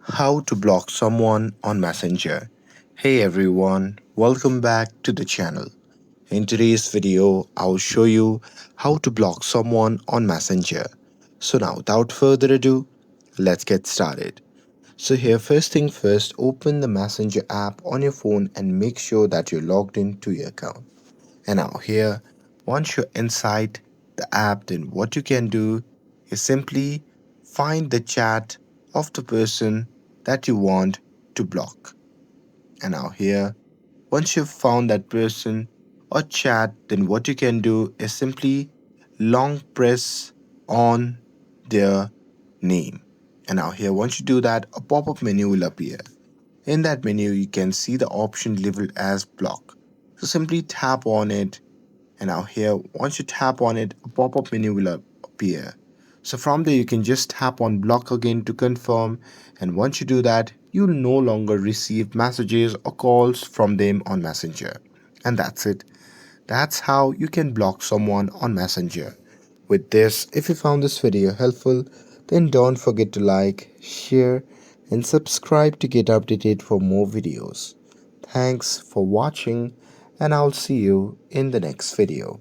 How to block someone on Messenger. Hey everyone, welcome back to the channel. In today's video, I'll show you how to block someone on Messenger. So now without further ado, let's get started. So here first thing first, open the Messenger app on your phone and make sure that you're logged into your account. And now here, once you're inside the app, then what you can do is simply find the chat of the person that you want to block. And now here, once you've found that person or chat, then what you can do is simply long press on their name. And now here, once you do that, a pop-up menu will appear. In that menu, you can see the option labeled as block. So simply tap on it, and now here, once you tap on it, a pop-up menu will appear. So from there, you can just tap on block again to confirm. And once you do that, you'll no longer receive messages or calls from them on Messenger. And that's it. That's how you can block someone on Messenger. With this, if you found this video helpful, then don't forget to like, share, and subscribe to get updated for more videos. Thanks for watching, and I'll see you in the next video.